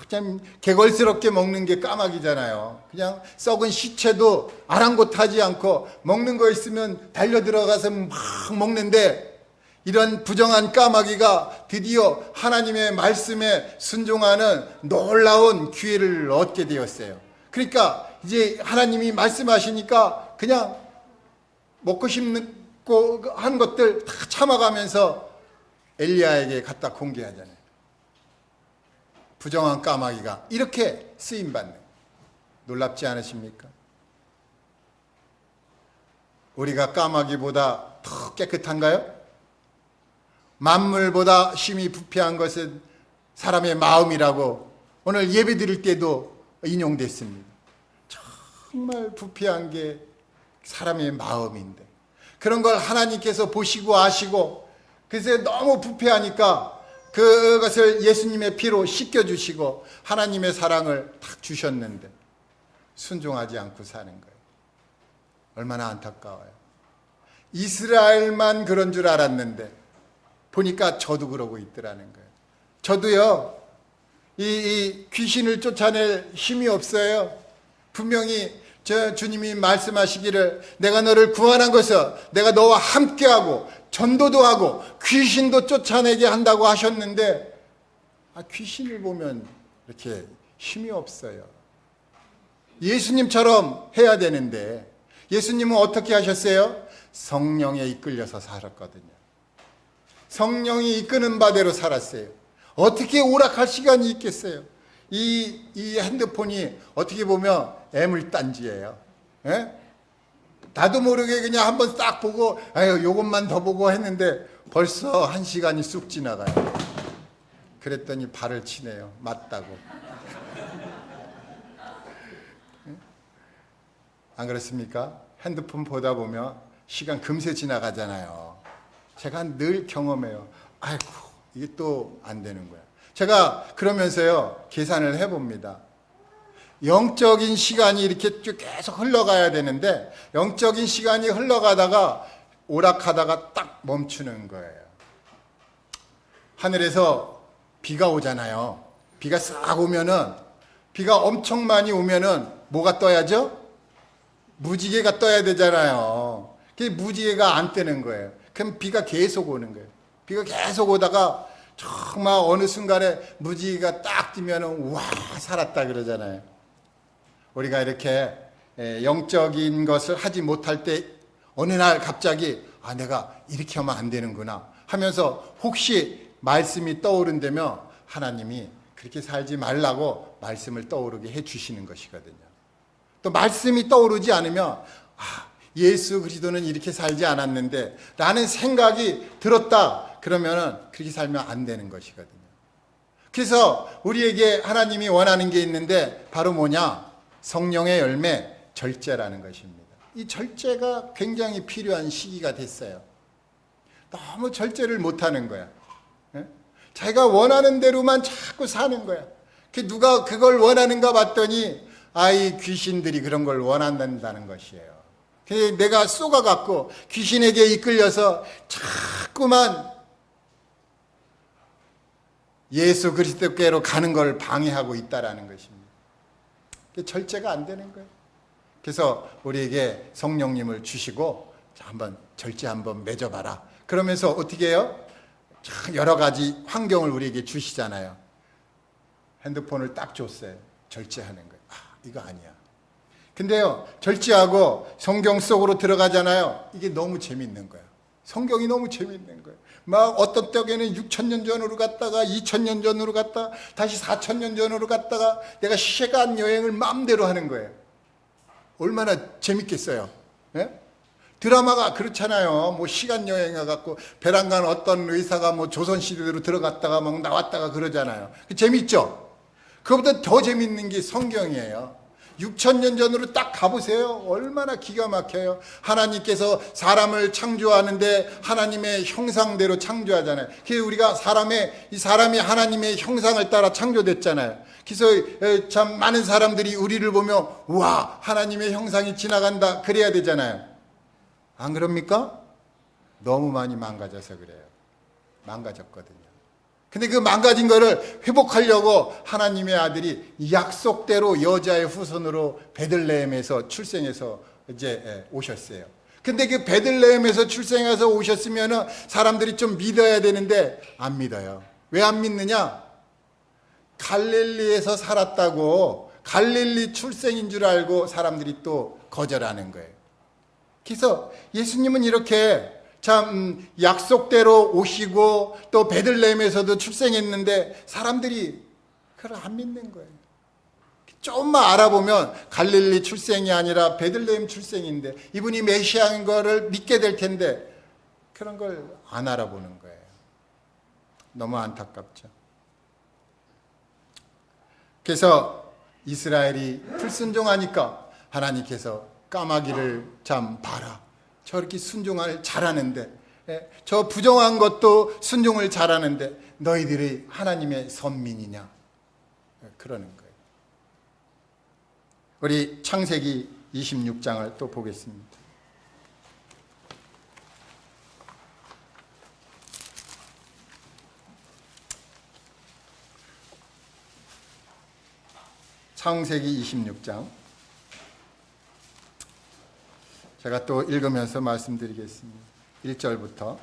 [SPEAKER 1] 참 개걸스럽게 먹는 게 까마귀잖아요. 그냥 썩은 시체도 아랑곳하지 않고 먹는 거 있으면 달려 들어가서 막 먹는데 이런 부정한 까마귀가 드디어 하나님의 말씀에 순종하는 놀라운 기회를 얻게 되었어요. 그러니까 이제 하나님이 말씀하시니까 그냥 먹고 싶고 한 것들 다 참아가면서 엘리야에게 갖다 공개하잖아요. 부정한 까마귀가 이렇게 쓰임받는, 놀랍지 않으십니까? 우리가 까마귀보다 더 깨끗한가요? 만물보다 심히 부패한 것은 사람의 마음이라고 오늘 예배 드릴 때도 인용됐습니다. 정말 부패한 게 사람의 마음인데 그런 걸 하나님께서 보시고 아시고 그래서 너무 부패하니까 그것을 예수님의 피로 씻겨주시고 하나님의 사랑을 딱 주셨는데 순종하지 않고 사는 거예요. 얼마나 안타까워요. 이스라엘만 그런 줄 알았는데 보니까 저도 그러고 있더라는 거예요. 저도요, 이 귀신을 쫓아낼 힘이 없어요. 분명히 저 주님이 말씀하시기를 내가 너를 구원한 것은 내가 너와 함께하고 전도도 하고 귀신도 쫓아내게 한다고 하셨는데 귀신을 보면 이렇게 힘이 없어요. 예수님처럼 해야 되는데 예수님은 어떻게 하셨어요? 성령에 이끌려서 살았거든요. 성령이 이끄는 바대로 살았어요. 어떻게 오락할 시간이 있겠어요? 이 핸드폰이 어떻게 보면 애물단지예요. 예? 나도 모르게 그냥 한번 딱 보고 아유 요것만 더 보고 했는데 벌써 1시간이 쑥 지나가요. 그랬더니 발을 치네요. 맞다고. 안 그렇습니까? 핸드폰 보다 보면 시간 금세 지나가잖아요. 제가 늘 경험해요. 아이고 이게 또 안 되는 거야. 제가 그러면서요 계산을 해봅니다. 영적인 시간이 이렇게 쭉 계속 흘러가야 되는데 영적인 시간이 흘러가다가 오락하다가 딱 멈추는 거예요. 하늘에서 비가 오잖아요. 비가 싹 오면은 비가 엄청 많이 오면은 뭐가 떠야죠? 무지개가 떠야 되잖아요. 그 무지개가 안 뜨는 거예요. 그럼 비가 계속 오는 거예요. 비가 계속 오다가 정말 어느 순간에 무지개가 딱 뜨면은 와 살았다 그러잖아요. 우리가 이렇게 영적인 것을 하지 못할 때 어느 날 갑자기 내가 이렇게 하면 안 되는구나 하면서 혹시 말씀이 떠오른다면 하나님이 그렇게 살지 말라고 말씀을 떠오르게 해 주시는 것이거든요. 또 말씀이 떠오르지 않으면 예수 그리스도는 이렇게 살지 않았는데 라는 생각이 들었다 그러면은 그렇게 살면 안 되는 것이거든요. 그래서 우리에게 하나님이 원하는 게 있는데 바로 뭐냐? 성령의 열매, 절제라는 것입니다. 이 절제가 굉장히 필요한 시기가 됐어요. 너무 절제를 못하는 거야. 자기가 원하는 대로만 자꾸 사는 거야. 누가 그걸 원하는가 봤더니 이 귀신들이 그런 걸 원한다는 것이에요. 내가 쏘가갖고 귀신에게 이끌려서 자꾸만 예수 그리스도께로 가는 걸 방해하고 있다라는 것입니다. 절제가 안 되는 거예요. 그래서 우리에게 성령님을 주시고 한번 절제 한번 맺어봐라. 그러면서 어떻게 해요? 여러 가지 환경을 우리에게 주시잖아요. 핸드폰을 딱 줬어요. 절제하는 거예요. 이거 아니야. 근데요, 절제하고 성경 속으로 들어가잖아요. 이게 너무 재밌는 거예요. 성경이 너무 재밌는 거예요. 막 어떤 때에는 6,000년 전으로 갔다가 2,000년 전으로 갔다가 다시 4,000년 전으로 갔다가 내가 시간 여행을 마음대로 하는 거예요. 얼마나 재밌겠어요. 예? 드라마가 그렇잖아요. 뭐 시간 여행해 갖고 베란간 어떤 의사가 뭐 조선시대로 들어갔다가 막 나왔다가 그러잖아요. 재밌죠? 그것보다 더 재밌는 게 성경이에요. 6,000년 전으로 딱 가보세요. 얼마나 기가 막혀요. 하나님께서 사람을 창조하는데 하나님의 형상대로 창조하잖아요. 그래서 우리가 사람이 하나님의 형상을 따라 창조됐잖아요. 그래서 참 많은 사람들이 우리를 보면 와 하나님의 형상이 지나간다 그래야 되잖아요. 안 그럽니까? 너무 많이 망가져서 그래요. 망가졌거든요. 근데 그 망가진 거를 회복하려고 하나님의 아들이 약속대로 여자의 후손으로 베들레헴에서 출생해서 이제 오셨어요. 근데 그 베들레헴에서 출생해서 오셨으면은 사람들이 좀 믿어야 되는데 안 믿어요. 왜 안 믿느냐? 갈릴리에서 살았다고 갈릴리 출생인 줄 알고 사람들이 또 거절하는 거예요. 그래서 예수님은 이렇게 참 약속대로 오시고 또 베들레헴에서도 출생했는데 사람들이 그걸 안 믿는 거예요. 조금만 알아보면 갈릴리 출생이 아니라 베들레헴 출생인데 이분이 메시아인 거를 믿게 될 텐데 그런 걸 안 알아보는 거예요. 너무 안타깝죠. 그래서 이스라엘이 불순종하니까 하나님께서 까마귀를 참 봐라. 저렇게 순종을 잘하는데 저 부정한 것도 순종을 잘하는데 너희들이 하나님의 선민이냐 그러는 거예요. 우리 창세기 26장을 또 보겠습니다. 창세기 26장 제가 또 읽으면서 말씀드리겠습니다. 1절부터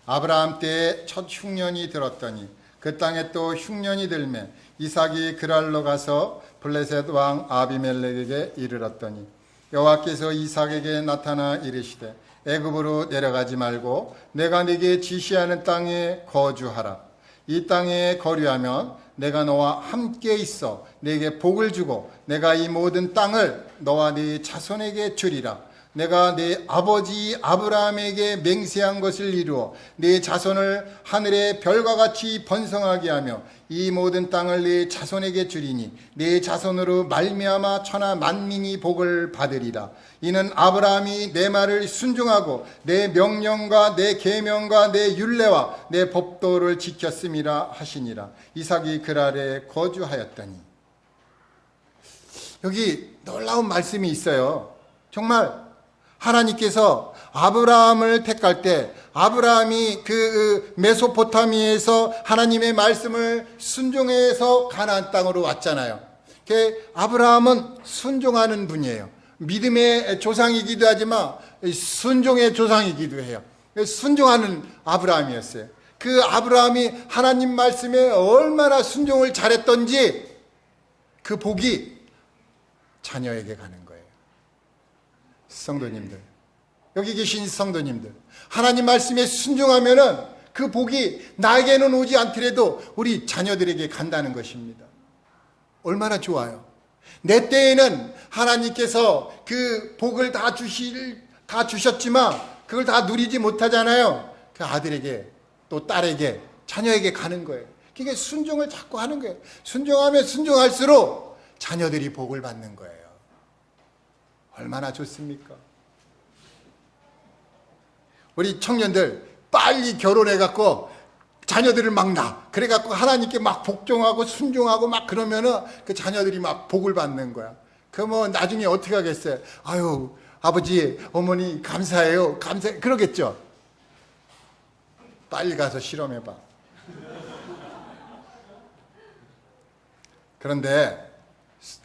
[SPEAKER 1] 아브라함 때에 첫 흉년이 들었더니 그 땅에 또 흉년이 들매 이삭이 그랄로 가서 블레셋 왕 아비멜렉에게 이르렀더니 여호와께서 이삭에게 나타나 이르시되 애굽으로 내려가지 말고 내가 네게 지시하는 땅에 거주하라. 이 땅에 거류하면 내가 너와 함께 있어 네게 복을 주고 내가 이 모든 땅을 너와 네 자손에게 주리라. 내가 네 아버지 아브라함에게 맹세한 것을 이루어 네 자손을 하늘의 별과 같이 번성하게 하며 이 모든 땅을 네 자손에게 주리니 네 자손으로 말미암아 천하 만민이 복을 받으리라. 이는 아브라함이 내 말을 순종하고 내 명령과 내 계명과 내 율례와 내 법도를 지켰음이라 하시니라. 이삭이 그랄에 거주하였더니. 여기 놀라운 말씀이 있어요. 정말 하나님께서 아브라함을 택할 때 아브라함이 그 메소포타미에서 하나님의 말씀을 순종해서 가나안 땅으로 왔잖아요. 아브라함은 순종하는 분이에요. 믿음의 조상이기도 하지만 순종의 조상이기도 해요. 순종하는 아브라함이었어요. 그 아브라함이 하나님 말씀에 얼마나 순종을 잘했던지 그 복이 자녀에게 가는 거예요. 성도님들, 여기 계신 성도님들, 하나님 말씀에 순종하면은 그 복이 나에게는 오지 않더라도 우리 자녀들에게 간다는 것입니다. 얼마나 좋아요. 내 때에는 하나님께서 그 복을 다 주셨지만 그걸 다 누리지 못하잖아요. 그 아들에게 또 딸에게 자녀에게 가는 거예요. 그게 순종을 자꾸 하는 거예요. 순종하면 순종할수록 자녀들이 복을 받는 거예요. 얼마나 좋습니까? 우리 청년들 빨리 결혼해갖고 자녀들을 막 낳아. 그래갖고 하나님께 막 복종하고 순종하고 막 그러면은 그 자녀들이 막 복을 받는 거야. 그 뭐 나중에 어떻게 하겠어요? 아유, 아버지, 어머니 감사해요. 그러겠죠? 빨리 가서 실험해봐. 그런데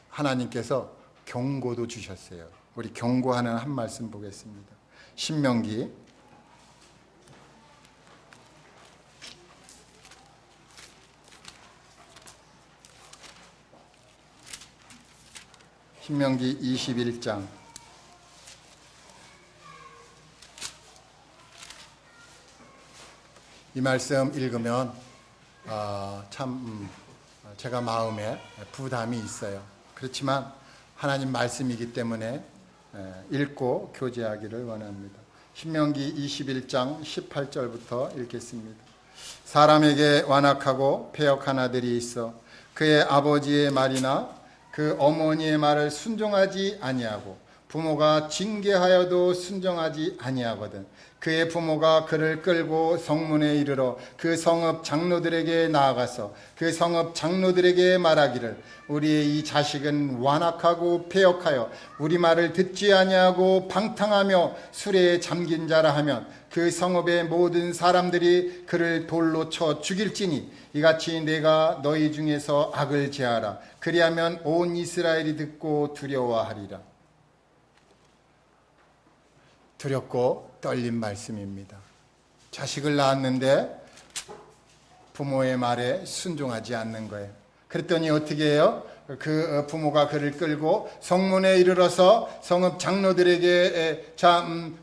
[SPEAKER 1] 하나님께서 경고도 주셨어요. 우리 경고하는 한 말씀 보겠습니다. 신명기 21장 이 말씀 읽으면 참 제가 마음에 부담이 있어요. 그렇지만 하나님 말씀이기 때문에 읽고 교제하기를 원합니다. 신명기 21장 18절부터 읽겠습니다. 사람에게 완악하고 패역한 아들이 있어 그의 아버지의 말이나 그 어머니의 말을 순종하지 아니하고 부모가 징계하여도 순종하지 아니하거든 그의 부모가 그를 끌고 성문에 이르러 그 성읍 장로들에게 나아가서 그 성읍 장로들에게 말하기를 우리의 이 자식은 완악하고 패역하여 우리 말을 듣지 아니하고 방탕하며 술에 잠긴 자라 하면 그 성읍의 모든 사람들이 그를 돌로 쳐 죽일지니 이같이 내가 너희 중에서 악을 제하라. 그리하면 온 이스라엘이 듣고 두려워하리라. 두렵고 떨린 말씀입니다. 자식을 낳았는데 부모의 말에 순종하지 않는 거예요. 그랬더니 어떻게 해요? 그 부모가 그를 끌고 성문에 이르러서 성읍 장로들에게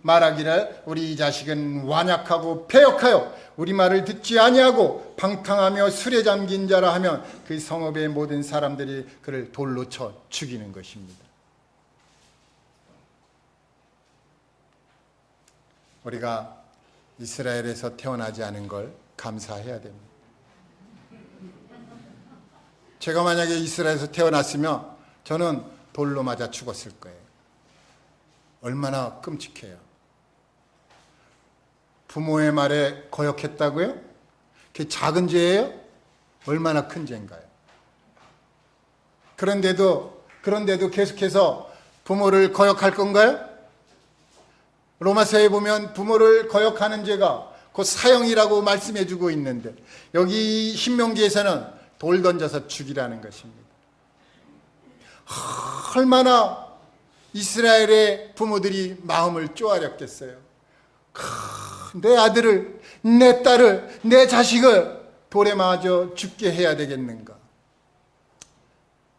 [SPEAKER 1] 말하기를 우리 이 자식은 완악하고 패역하여 우리 말을 듣지 아니하고 방탕하며 술에 잠긴 자라 하면 그 성읍의 모든 사람들이 그를 돌로 쳐 죽이는 것입니다. 우리가 이스라엘에서 태어나지 않은 걸 감사해야 됩니다. 제가 만약에 이스라엘에서 태어났으면 저는 돌로 맞아 죽었을 거예요. 얼마나 끔찍해요. 부모의 말에 거역했다고요? 그게 작은 죄예요? 얼마나 큰 죄인가요? 그런데도 계속해서 부모를 거역할 건가요? 로마서에 보면 부모를 거역하는 죄가 곧 사형이라고 말씀해주고 있는데 여기 신명기에서는 돌 던져서 죽이라는 것입니다. 얼마나 이스라엘의 부모들이 마음을 쪼아렸겠어요. 내 아들을 내 딸을, 내 자식을 돌에 맞아 죽게 해야 되겠는가?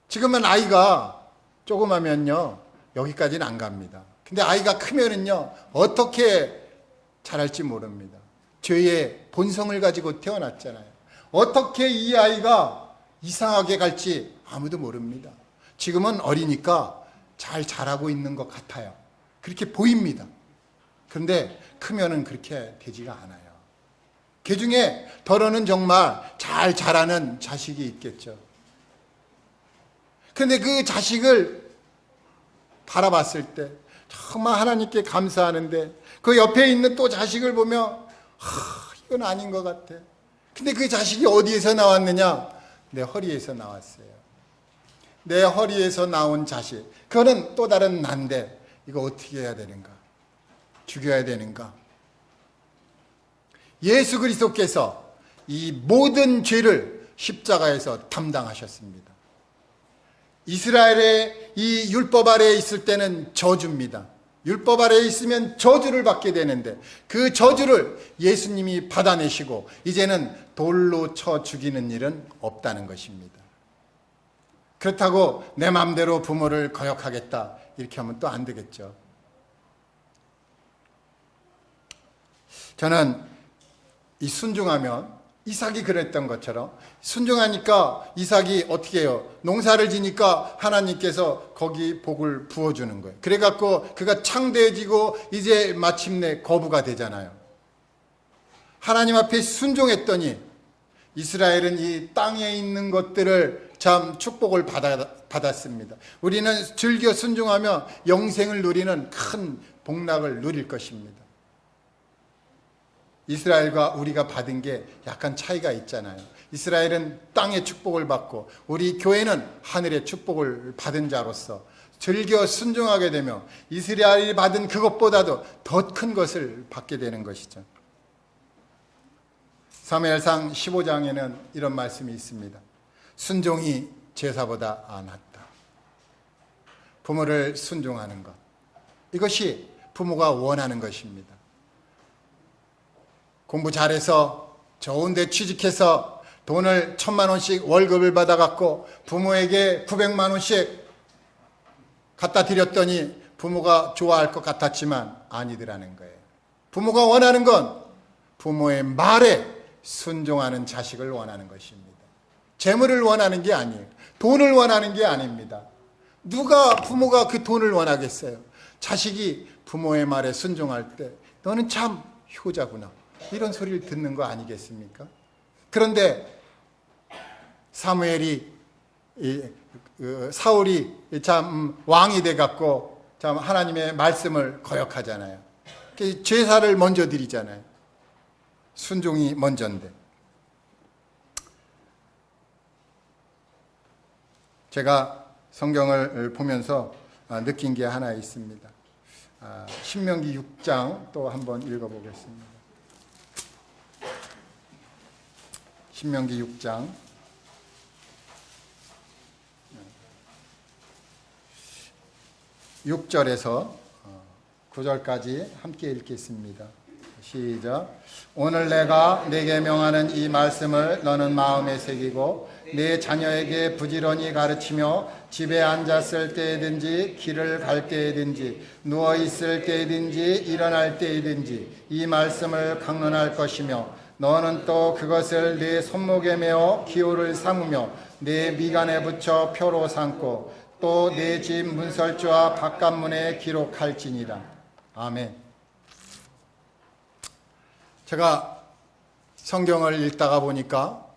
[SPEAKER 1] 지금은 아이가 조그마면요, 여기까지는 안 갑니다. 근데 아이가 크면은요, 어떻게 자랄지 모릅니다. 죄의 본성을 가지고 태어났잖아요. 어떻게 이 아이가 이상하게 갈지 아무도 모릅니다. 지금은 어리니까 잘 자라고 있는 것 같아요. 그렇게 보입니다. 그런데 크면은 그렇게 되지가 않아요. 그 중에 더러는 정말 잘 자라는 자식이 있겠죠. 그런데 그 자식을 바라봤을 때 정말 하나님께 감사하는데, 그 옆에 있는 또 자식을 보면 이건 아닌 것 같아. 근데 그 자식이 어디에서 나왔느냐? 내 허리에서 나왔어요. 내 허리에서 나온 자식, 그거는 또 다른 난데 이거 어떻게 해야 되는가? 죽여야 되는가? 예수 그리스도께서 이 모든 죄를 십자가에서 담당하셨습니다. 이스라엘의 이 율법 아래에 있을 때는 저주입니다. 율법 아래에 있으면 저주를 받게 되는데, 그 저주를 예수님이 받아내시고 이제는 돌로 쳐 죽이는 일은 없다는 것입니다. 그렇다고 내 마음대로 부모를 거역하겠다, 이렇게 하면 또 안 되겠죠. 저는 이 순종하면, 이삭이 그랬던 것처럼 순종하니까 이삭이 어떻게 해요? 농사를 지니까 하나님께서 거기 복을 부어주는 거예요. 그래갖고 그가 창대해지고 이제 마침내 거부가 되잖아요. 하나님 앞에 순종했더니 이스라엘은 이 땅에 있는 것들을 참 축복을 받았습니다. 우리는 즐겨 순종하며 영생을 누리는 큰 복락을 누릴 것입니다. 이스라엘과 우리가 받은 게 약간 차이가 있잖아요. 이스라엘은 땅의 축복을 받고 우리 교회는 하늘의 축복을 받은 자로서 즐겨 순종하게 되며 이스라엘이 받은 그것보다도 더 큰 것을 받게 되는 것이죠. 사무엘상 15장에는 이런 말씀이 있습니다. 순종이 제사보다 낫다. 부모를 순종하는 것, 이것이 부모가 원하는 것입니다. 공부 잘해서 좋은 데 취직해서 돈을 1,000만 원씩 월급을 받아갖고 부모에게 900만 원씩 갖다 드렸더니 부모가 좋아할 것 같았지만 아니더라는 거예요. 부모가 원하는 건 부모의 말에 순종하는 자식을 원하는 것입니다. 재물을 원하는 게 아니에요. 돈을 원하는 게 아닙니다. 누가 부모가 그 돈을 원하겠어요? 자식이 부모의 말에 순종할 때 너는 참 효자구나, 이런 소리를 듣는 거 아니겠습니까? 그런데 사울이 참 왕이 돼갖고 참 하나님의 말씀을 거역하잖아요. 제사를 먼저 드리잖아요. 순종이 먼저인데. 제가 성경을 보면서 느낀 게 하나 있습니다. 신명기 6장 또 한번 읽어보겠습니다. 신명기 6장 6절에서 9절까지 함께 읽겠습니다. 시작. 오늘 내가 네게 명하는 이 말씀을 너는 마음에 새기고 네 자녀에게 부지런히 가르치며 집에 앉았을 때든지 길을 갈 때든지 누워 있을 때든지 일어날 때든지 이 말씀을 강론할 것이며 너는 또 그것을 네 손목에 메어 기호를 삼으며 네 미간에 붙여 표로 삼고 또 네 집 문설주와 바깥문에 기록할지니라. 아멘. 제가 성경을 읽다가 보니까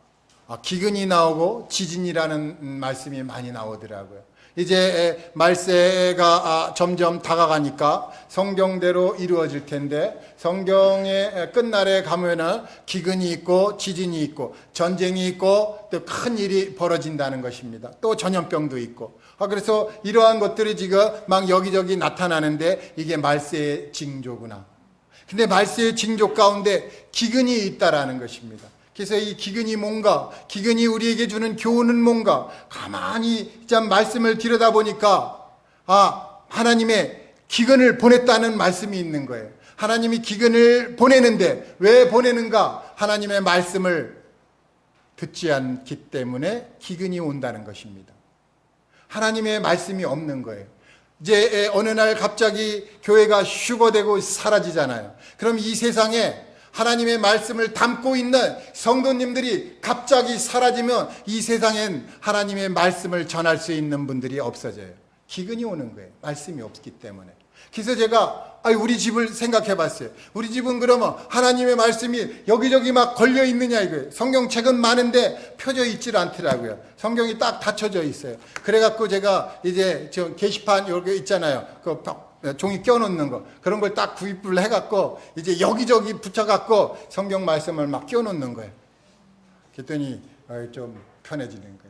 [SPEAKER 1] 기근이 나오고 지진이라는 말씀이 많이 나오더라고요. 이제 말세가 점점 다가가니까 성경대로 이루어질 텐데, 성경의 끝날에 가면은 기근이 있고 지진이 있고 전쟁이 있고 또 큰 일이 벌어진다는 것입니다. 또 전염병도 있고. 그래서 이러한 것들이 지금 막 여기저기 나타나는데 이게 말세의 징조구나. 근데 말세의 징조 가운데 기근이 있다라는 것입니다. 그래서 이 기근이 뭔가, 기근이 우리에게 주는 교훈은 뭔가, 가만히 참 말씀을 들여다보니까 하나님의 기근을 보냈다는 말씀이 있는 거예요. 하나님이 기근을 보내는데 왜 보내는가? 하나님의 말씀을 듣지 않기 때문에 기근이 온다는 것입니다. 하나님의 말씀이 없는 거예요. 이제 어느 날 갑자기 교회가 휴거되고 사라지잖아요. 그럼 이 세상에 하나님의 말씀을 담고 있는 성도님들이 갑자기 사라지면 이 세상엔 하나님의 말씀을 전할 수 있는 분들이 없어져요. 기근이 오는 거예요. 말씀이 없기 때문에. 그래서 제가 우리 집을 생각해 봤어요. 우리 집은 그러면 하나님의 말씀이 여기저기 막 걸려 있느냐 이거예요. 성경책은 많은데 펴져 있질 않더라고요. 성경이 딱 닫혀져 있어요. 그래갖고 제가 이제 저 게시판 여기 있잖아요. 그 종이 껴놓는 거 그런 걸 딱 구입을 해갖고 이제 여기저기 붙여갖고 성경 말씀을 막 껴놓는 거예요. 그랬더니 좀 편해지는 거예요.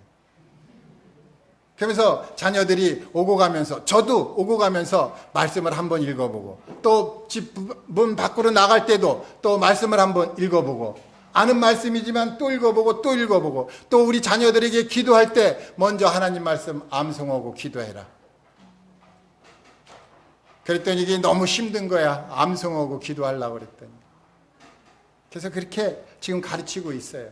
[SPEAKER 1] 그러면서 자녀들이 오고 가면서 저도 오고 가면서 말씀을 한번 읽어보고 또 집 문 밖으로 나갈 때도 또 말씀을 한번 읽어보고 아는 말씀이지만 또 읽어보고 또 읽어보고 또 우리 자녀들에게 기도할 때 먼저 하나님 말씀 암송하고 기도해라. 그랬더니 이게 너무 힘든 거야. 암송하고 기도하려고 그랬더니. 그래서 그렇게 지금 가르치고 있어요.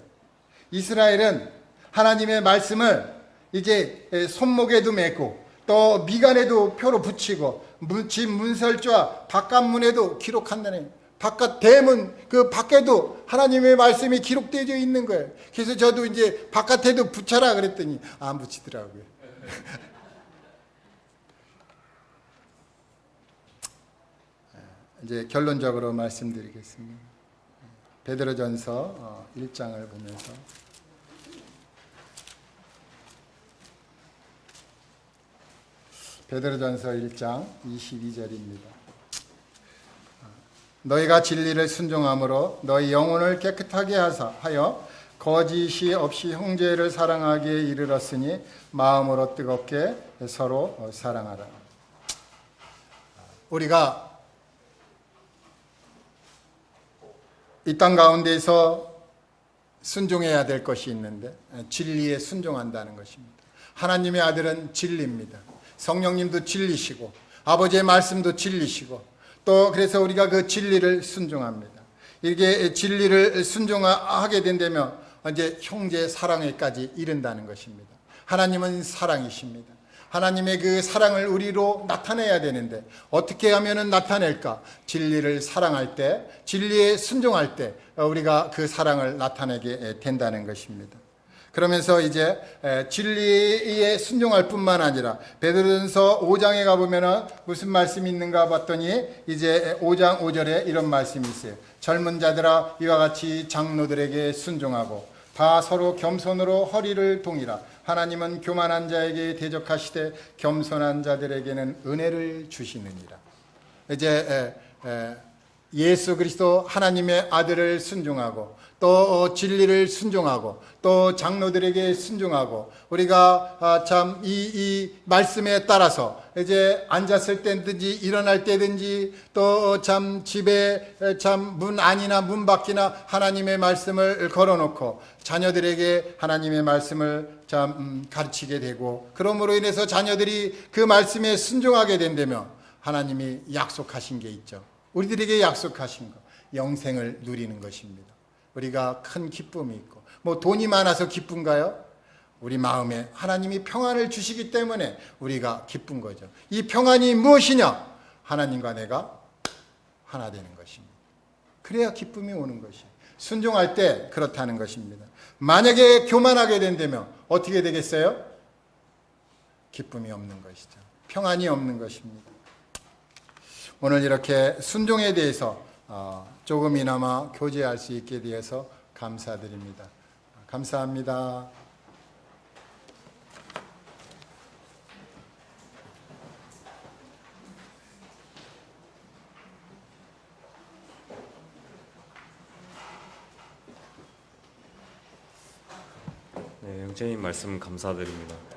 [SPEAKER 1] 이스라엘은 하나님의 말씀을 이제 손목에도 메고 또 미간에도 표로 붙이고 집 문설주와 바깥문에도 기록한다는 바깥 대문 그 밖에도 하나님의 말씀이 기록되어 있는 거예요. 그래서 저도 이제 바깥에도 붙여라 그랬더니 안 붙이더라고요. 이제 결론적으로 말씀드리겠습니다. 베드로전서 1장을 보면서 베드로전서 1장 22절입니다. 너희가 진리를 순종함으로 너희 영혼을 깨끗하게 하여 거짓이 없이 형제를 사랑하기에 이르렀으니 마음으로 뜨겁게 서로 사랑하라. 우리가 이 땅 가운데에서 순종해야 될 것이 있는데 진리에 순종한다는 것입니다. 하나님의 아들은 진리입니다. 성령님도 진리시고 아버지의 말씀도 진리시고 또 그래서 우리가 그 진리를 순종합니다. 이게 진리를 순종하게 된다면 이제 형제 사랑에까지 이른다는 것입니다. 하나님은 사랑이십니다. 하나님의 그 사랑을 우리로 나타내야 되는데 어떻게 하면 나타낼까? 진리를 사랑할 때, 진리에 순종할 때 우리가 그 사랑을 나타내게 된다는 것입니다. 그러면서 이제 진리에 순종할 뿐만 아니라 베드로전서 5장에 가보면은 무슨 말씀이 있는가 봤더니 이제 5장 5절에 이런 말씀이 있어요. 젊은 자들아 이와 같이 장로들에게 순종하고 다 서로 겸손으로 허리를 동이라. 하나님은 교만한 자에게 대적하시되 겸손한 자들에게는 은혜를 주시느니라. 이제 예수 그리스도 하나님의 아들을 순종하고 또 진리를 순종하고 또 장로들에게 순종하고 우리가 참 이 말씀에 따라서 이제 앉았을 때든지 일어날 때든지 또 참 집에 참 문 안이나 문 밖이나 하나님의 말씀을 걸어놓고 자녀들에게 하나님의 말씀을 참 가르치게 되고 그러므로 인해서 자녀들이 그 말씀에 순종하게 된다면 하나님이 약속하신 게 있죠. 우리들에게 약속하신 거 영생을 누리는 것입니다. 우리가 큰 기쁨이 있고 뭐 돈이 많아서 기쁜가요? 우리 마음에 하나님이 평안을 주시기 때문에 우리가 기쁜 거죠. 이 평안이 무엇이냐? 하나님과 내가 하나 되는 것입니다. 그래야 기쁨이 오는 것이에요. 순종할 때 그렇다는 것입니다. 만약에 교만하게 된다면 어떻게 되겠어요? 기쁨이 없는 것이죠. 평안이 없는 것입니다. 오늘 이렇게 순종에 대해서 조금이나마 교제할 수 있게 되어서 감사드립니다. 감사합니다.
[SPEAKER 2] 네, 형제님 말씀 감사드립니다.